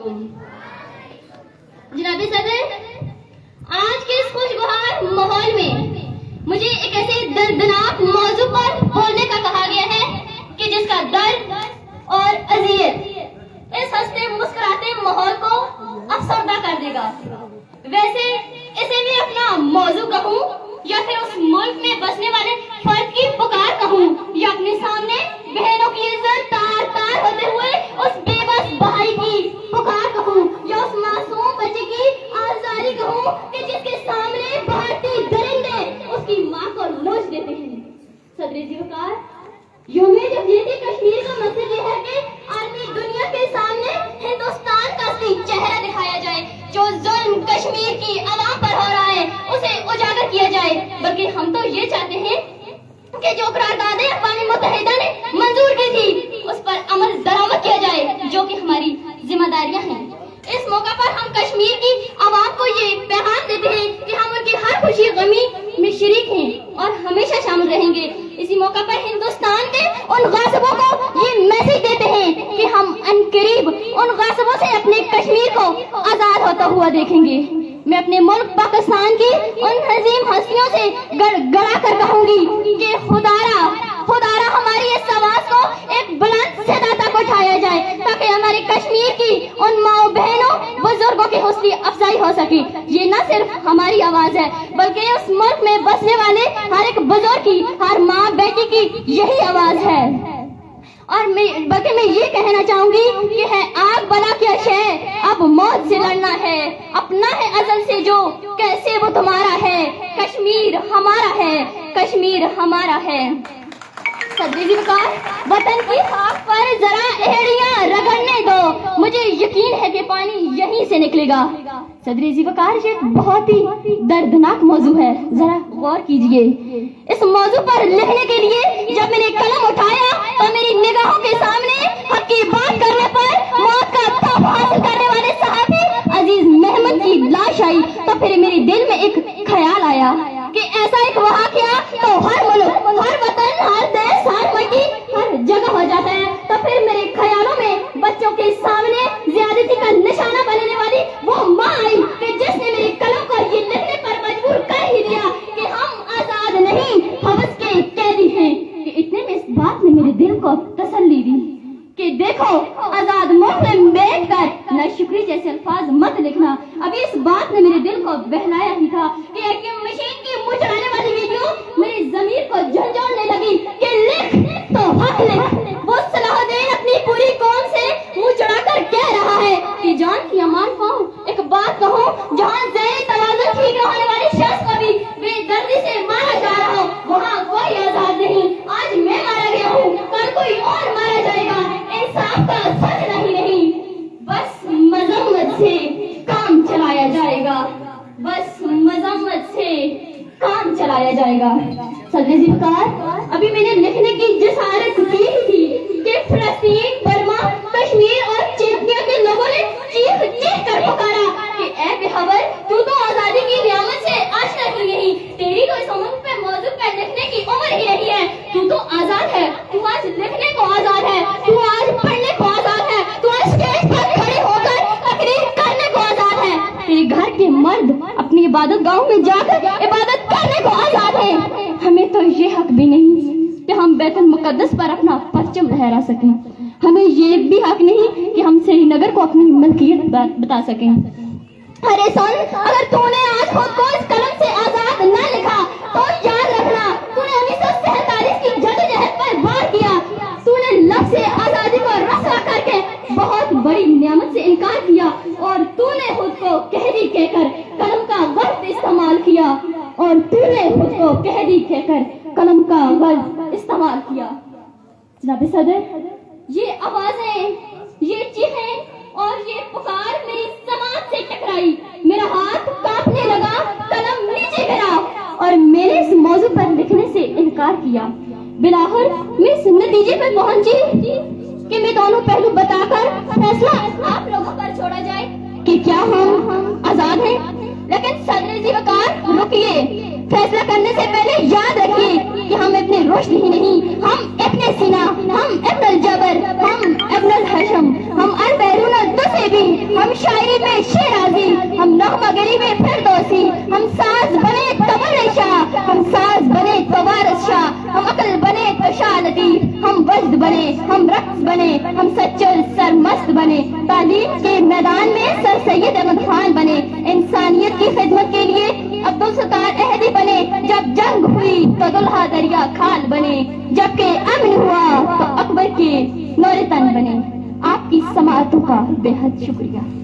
वालेकुम। जनाब सदर, आज के इस खुशगवार माहौल में मुझे एक ऐसे दर्दनाक मौजू पर बोलने का कहा गया है कि जिसका दर्द और अज़ियत इस हंसते मुस्कुराते माहौल को अफसरदा कर देगा। वैसे इसे मैं अपना मौजू कहूँ या फिर उस मुल्क में बसने वाले फर्द की पुकार कहूँ, या अपने सामने बहनों की इज्जत तार तार होते हुए उस बेबस भाई की पुकार कहूँ, या उस मासूम बच्चे की आज़ारी कहूँ कि जिसके सामने भारतीय दरिंदे उसकी माँ को नोच देते हैं। सदर जी वकार, यूं जब ये कश्मीर का मसला ये है कि आलमी दुनिया के सामने हिंदुस्तान का असली चेहरा दिखाया जाए, जो जुल्म कश्मीर की आवाम पर हो रहा है उसे उजागर किया जाए। बल्कि हम तो ये चाहते हैं कि जो करारदादें अक़वाम मुत्तहिदा ने मंजूर की थी उस पर अमल दरामद किया जाए, जो कि हमारी जिम्मेदारियां हैं। इस मौका पर हम कश्मीर की आवाम को ये पैगाम देते हैं कि हम उनकी हर खुशी गमी में शरीक हैं और हमेशा शामिल रहेंगे। इसी मौका पर हिंदुस्तान के उन गासिबों को ये मैसेज देते हैं कि हम अनकरीब उन गासिबों से अपने कश्मीर को आजाद होता हुआ देखेंगे। मैं अपने मुल्क पाकिस्तान की उन हजीम हस्तियों से गड़गड़ा कर कहूंगी कि खुदारा हमारी इस आवाज को एक बुलंद सदा तक उठाया जाए, ताकि हमारे कश्मीर की उन माओ बहनों बुजुर्गों की हौसला अफजाई हो सके। ये न सिर्फ हमारी आवाज है बल्कि उस मुल्क में बसने वाले हर एक बुजुर्ग की, हर माँ बेटी की यही आवाज है। और बल्कि मैं ये कहना चाहूंगी कि है आग बला क्या शय, अब मौत से लड़ना है, अपना है अजल से जो कैसे वो तुम्हारा है, कश्मीर हमारा है, कश्मीर हमारा है। सदर जी वकार, वतन की खाक पर जरा एड़ियां रगड़ने दो, मुझे यकीन है कि पानी यहीं से निकलेगा। सदर जी वकार, ये बहुत ही दर्दनाक मौजू है, जरा गौर कीजिए। इस मौजू पर लिखने के लिए जब मैंने कलम उठाया तो मेरी निगाहों के सामने हक की बात करने पर मौत का तोहफा हासिल करने वाले साहबी अजीज महमूद की लाश आई, तो फिर मेरे दिल में एक ख्याल आया कि ऐसा एक वाक़या तो हर मुल्क, हर वतन, हर देश, हर मट्टी, हर जगह हो जाता है। तो फिर मेरे ख्यालों में बच्चों के सामने ज़्यादती का निशाना बनने वाली वो माँ आई कि जिसने मेरी कलम को ये लिखने पर मजबूर कर ही दिया कि हम आजाद नहीं, हवस के कैदी हैं। कि इतने में इस बात ने मेरे दिल को तसल्ली दी कि देखो, आजाद मुल्क में बैठकर नाशुक्री जैसे अल्फाज मत लिखना। अभी इस बात ने मेरे दिल को बहलाया ही था कि एक मशीन की मुचड़ाने वाली वीडियो मेरी ज़मीर को झंझोड़ने लगी कि लिख तो हक लिख। वो सलाहुद्दीन अपनी पूरी कौम से मुंह चढ़ाकर कह रहा है कि जान की अमान पाऊं, एक बात कहूं, जहां ज़हनी तवाज़ुन ठीक न होने वाली शख्स को भी बेदर्दी से मारा जा रहा हो, वहां कोई आजाद नहीं। आज मैं मारा गया हूँ, कल कोई और मारा जाएगा। इंसाफ का सच नहीं, बस मजम्मत से काम चलाया जाएगा, बस मजम्मत से काम चलाया जाएगा। सदर जी वकार, अभी मैंने लिखने की जिसारत की थी कि फलस्तीन, बर्मा, कश्मीर और चेचनिया के लोगों ने चीख चीख कर पुकारा कि ऐ बेखबर, तू तो आजादी की नियामत से आशना ही नहीं, तेरी तो इस उम्र पे मौजू पर लिखने की उम्र ही नहीं है। तू तो आजाद है, तू आज लिखने को आजाद है, तू आज पढ़ने को आजाद है, तू आज स्टेज पर खड़े होकर तकरीर करने को आजाद है। तेरे घर के मर्द अपनी इबादत गाहों में जाकर इबादत करने को आजाद है। हमें तो ये हक भी नहीं कि हम बैतुल मुकद्दस पर अपना परचम लहरा सकें। हमें ये भी हक नहीं कि हम श्रीनगर को अपनी मलकियत बता सकें। अरे सुन, अगर तूने आज खुद को इस कलम से आजाद न लिखा तो याद रखना, तूने 1947 की जदोजहद पर वार किया। तूने लफ्ज़ से आजादी को रस्वा करके बहुत बड़ी नियामत से इनकार किया और तूने खुद को कहदी कहकर कलम का गलत इस्तेमाल किया, और तूने खुद को कहदी कहकर कलम का गलत इस्तेमाल किया। जनाब सदर, ये आवाजें, ये चीखें और ये पुकार मेरी समाज से टकराई, मेरा हाथ कांपने लगा, कलम नीचे गिरा और मैंने इस मौजू पर लिखने से इनकार किया। बिलाखिर मैं इस नतीजे पर पहुंची कि मैं दोनों पहलू बताकर फैसला आप लोगों पर छोड़ा जाए कि क्या हम आजाद हैं। लेकिन सदर जी वकार, रुकिए, फैसला करने से पहले याद रखिए कि हम अपने रुश्द ही नहीं, हम अपने सीना, हम अपने जबर, हम अपने हशम, हम अन बैरून से भी ہم شاعری میں شیرازی، ہم نغمہ گری میں فردوسی، ہم ساز بنے تمل شاہ، ہم ساز بنے تو وارث شاہ، ہم عقل بنے تو شاہ لطیف، ہم وجد بنے، ہم رقص بنے، ہم سچل سرمست بنے، تعلیم کے میدان میں سر سید احمد خان بنے، انسانیت کی خدمت کے لیے عبدالستار احدی بنے، جب جنگ ہوئی تو دلہا دریا کھال بنے، جبکہ امن ہوا تو اکبر کے نور تن بنے۔ آپ کی سماعتوں کا بے حد شکریہ۔